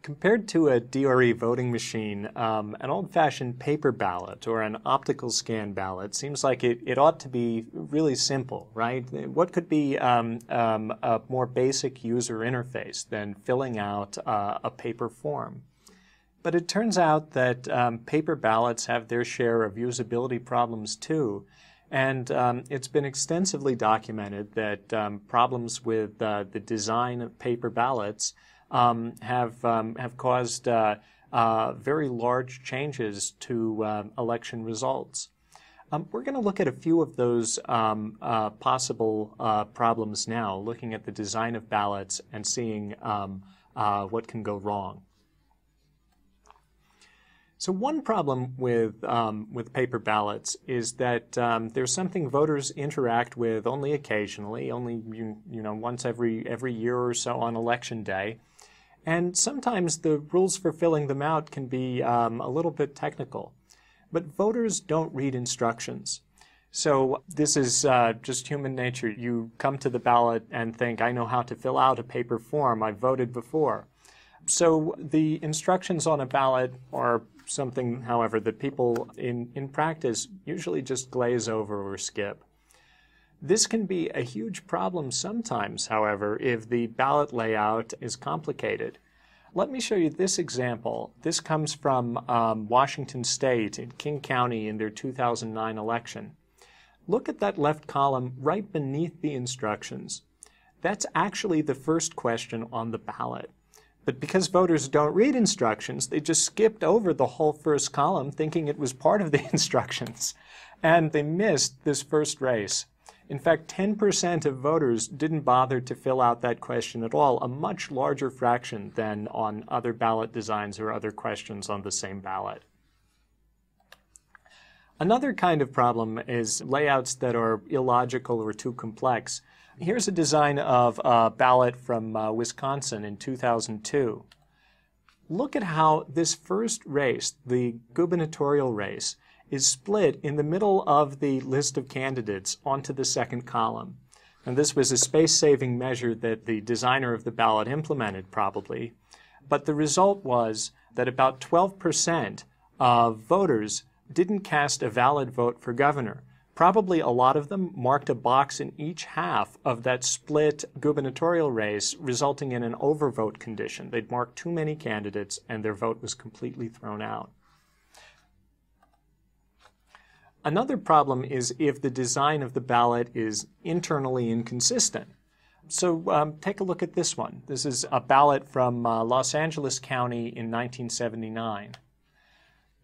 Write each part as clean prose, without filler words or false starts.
Compared to a DRE voting machine, an old-fashioned paper ballot or an optical scan ballot seems like it ought to be really simple, right? What could be a more basic user interface than filling out a paper form? But it turns out that paper ballots have their share of usability problems too. And it's been extensively documented that problems with the design of paper ballots have caused very large changes to election results. We're going to look at a few of those possible problems now, looking at the design of ballots and seeing what can go wrong. So one problem with paper ballots is that there's something voters interact with only occasionally, only once every year or so on election day. And sometimes the rules for filling them out can be a little bit technical. But voters don't read instructions. So this is just human nature. You come to the ballot and think, I know how to fill out a paper form. I've voted before. So the instructions on a ballot are something, however, that people in practice usually just glaze over or skip. This can be a huge problem sometimes, however, if the ballot layout is complicated. Let me show you this example. This comes from Washington State in King County in their 2009 election. Look at that left column right beneath the instructions. That's actually the first question on the ballot. But because voters don't read instructions, they just skipped over the whole first column thinking it was part of the instructions. And they missed this first race. In fact, 10% of voters didn't bother to fill out that question at all, a much larger fraction than on other ballot designs or other questions on the same ballot. Another kind of problem is layouts that are illogical or too complex. Here's a design of a ballot from Wisconsin in 2002. Look at how this first race, the gubernatorial race, is split in the middle of the list of candidates onto the second column. And this was a space-saving measure that the designer of the ballot implemented, probably. But the result was that about 12% of voters didn't cast a valid vote for governor. Probably a lot of them marked a box in each half of that split gubernatorial race, resulting in an overvote condition. They'd marked too many candidates and their vote was completely thrown out. Another problem is if the design of the ballot is internally inconsistent. So take a look at this one. This is a ballot from Los Angeles County in 1979.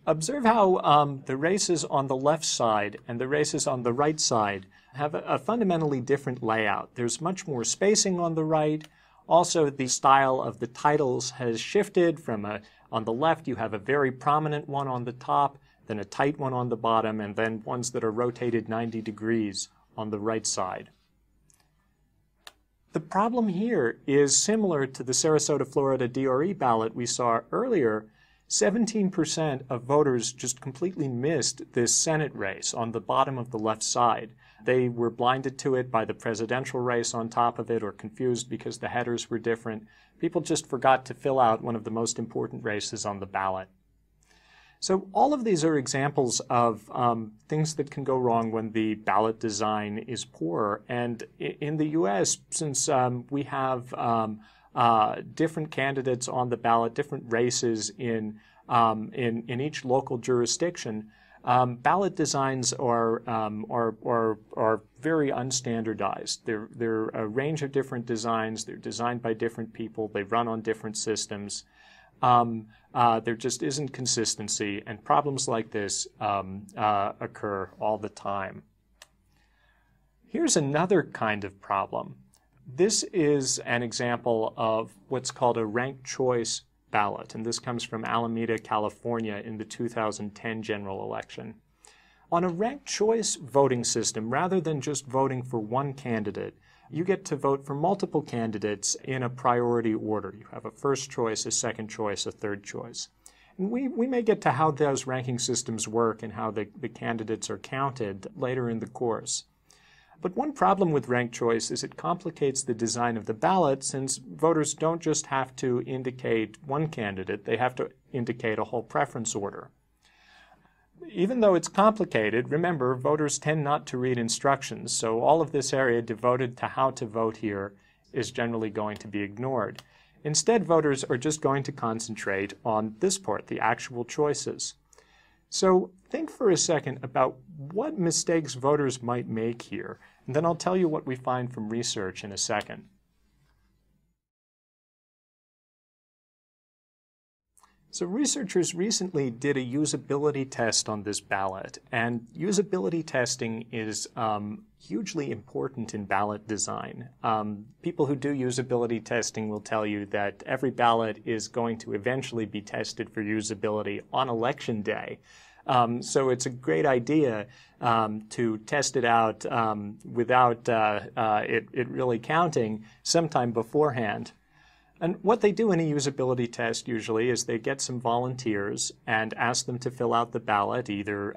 Observe how the races on the left side and the races on the right side have a fundamentally different layout. There's much more spacing on the right. Also, the style of the titles has shifted from on the left you have a very prominent one on the top, then a tight one on the bottom, and then ones that are rotated 90 degrees on the right side. The problem here is similar to the Sarasota, Florida DRE ballot we saw earlier. 17% of voters just completely missed this Senate race on the bottom of the left side. They were blinded to it by the presidential race on top of it or confused because the headers were different. People just forgot to fill out one of the most important races on the ballot. So all of these are examples of things that can go wrong when the ballot design is poor. And in the U.S., since we have different candidates on the ballot, different races in each local jurisdiction, ballot designs are very unstandardized. They're a range of different designs. They're designed by different people. They run on different systems. There just isn't consistency, and problems like this occur all the time. Here's another kind of problem. This is an example of what's called a ranked choice ballot, and this comes from Alameda, California in the 2010 general election. On a ranked choice voting system, rather than just voting for one candidate, you get to vote for multiple candidates in a priority order. You have a first choice, a second choice, a third choice. And we may get to how those ranking systems work and how the candidates are counted later in the course. But one problem with ranked choice is it complicates the design of the ballot, since voters don't just have to indicate one candidate, they have to indicate a whole preference order. Even though it's complicated, remember, voters tend not to read instructions, so all of this area devoted to how to vote here is generally going to be ignored. Instead, voters are just going to concentrate on this part, the actual choices. So think for a second about what mistakes voters might make here, and then I'll tell you what we find from research in a second. So researchers recently did a usability test on this ballot, and usability testing is hugely important in ballot design. People who do usability testing will tell you that every ballot is going to eventually be tested for usability on election day. So it's a great idea to test it out without it really counting sometime beforehand. And what they do in a usability test usually is they get some volunteers and ask them to fill out the ballot, either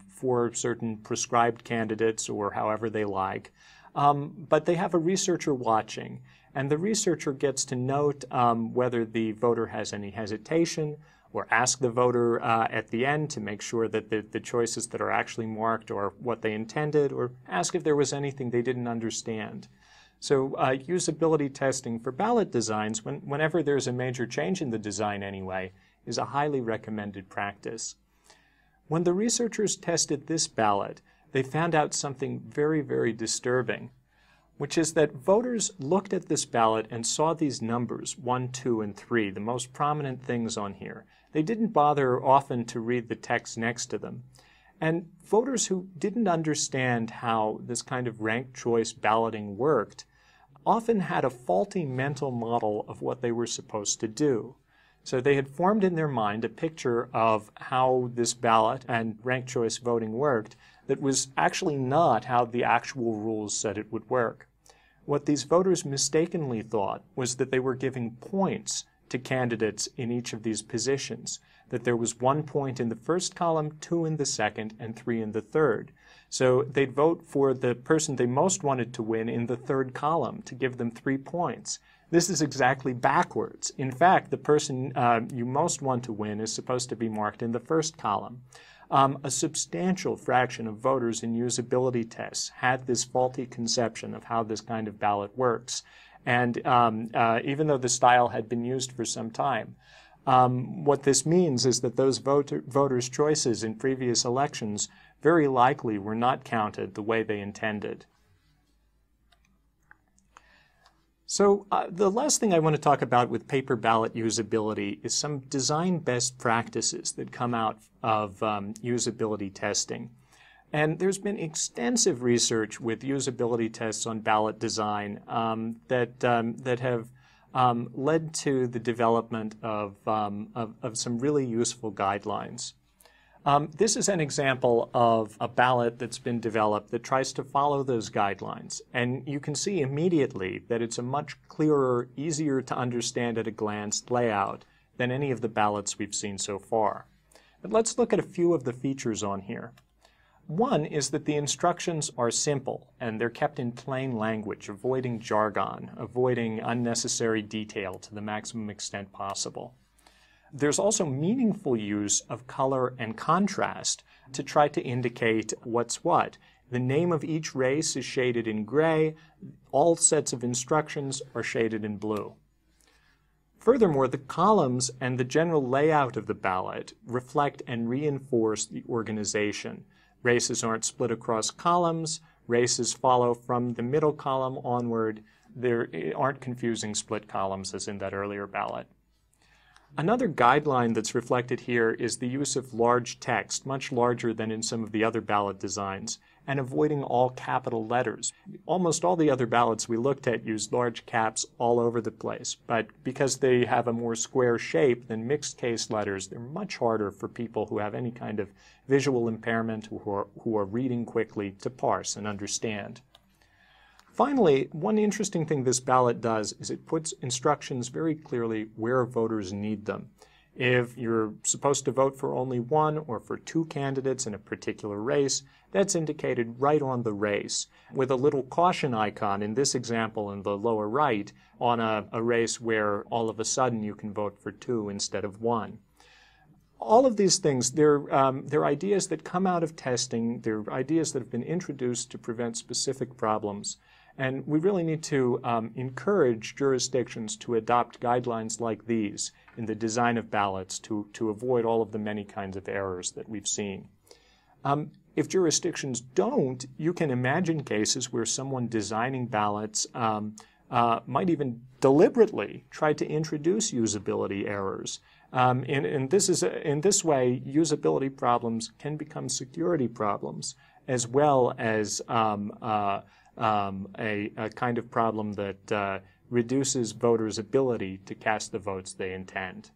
for certain prescribed candidates or however they like. But they have a researcher watching, and the researcher gets to note whether the voter has any hesitation, or ask the voter at the end to make sure that the choices that are actually marked are what they intended, or ask if there was anything they didn't understand. So usability testing for ballot designs, whenever there's a major change in the design anyway, is a highly recommended practice. When the researchers tested this ballot, they found out something very, very disturbing, which is that voters looked at this ballot and saw these numbers, 1, 2, and 3, the most prominent things on here. They didn't bother often to read the text next to them. And voters who didn't understand how this kind of ranked choice balloting worked often had a faulty mental model of what they were supposed to do. So they had formed in their mind a picture of how this ballot and ranked choice voting worked that was actually not how the actual rules said it would work. What these voters mistakenly thought was that they were giving points to candidates in each of these positions, that there was 1 point in the first column, 2 in the second, and 3 in the third. So they'd vote for the person they most wanted to win in the third column to give them 3 points. This is exactly backwards. In fact, the person you most want to win is supposed to be marked in the first column. A substantial fraction of voters in usability tests had this faulty conception of how this kind of ballot works. And even though the style had been used for some time, what this means is that those voters' choices in previous elections very likely were not counted the way they intended. So the last thing I want to talk about with paper ballot usability is some design best practices that come out of usability testing. And there's been extensive research with usability tests on ballot design that have led to the development of some really useful guidelines. This is an example of a ballot that's been developed that tries to follow those guidelines. And you can see immediately that it's a much clearer, easier to understand at a glance layout than any of the ballots we've seen so far. But let's look at a few of the features on here. One is that the instructions are simple and they're kept in plain language, avoiding jargon, avoiding unnecessary detail to the maximum extent possible. There's also meaningful use of color and contrast to try to indicate what's what. The name of each race is shaded in gray. All sets of instructions are shaded in blue. Furthermore, the columns and the general layout of the ballot reflect and reinforce the organization. Races aren't split across columns. Races follow from the middle column onward. There aren't confusing split columns as in that earlier ballot. Another guideline that's reflected here is the use of large text, much larger than in some of the other ballot designs, and avoiding all capital letters. Almost all the other ballots we looked at used large caps all over the place, but because they have a more square shape than mixed case letters, they're much harder for people who have any kind of visual impairment or who are reading quickly to parse and understand. Finally, one interesting thing this ballot does is it puts instructions very clearly where voters need them. If you're supposed to vote for only one or for two candidates in a particular race, that's indicated right on the race, with a little caution icon in this example in the lower right on a race where all of a sudden you can vote for two instead of one. All of these things, they're ideas that come out of testing. They're ideas that have been introduced to prevent specific problems. And we really need to encourage jurisdictions to adopt guidelines like these in the design of ballots to avoid all of the many kinds of errors that we've seen. If jurisdictions don't, you can imagine cases where someone designing ballots might even deliberately try to introduce usability errors. In this way, usability problems can become security problems as well as a kind of problem that reduces voters' ability to cast the votes they intend.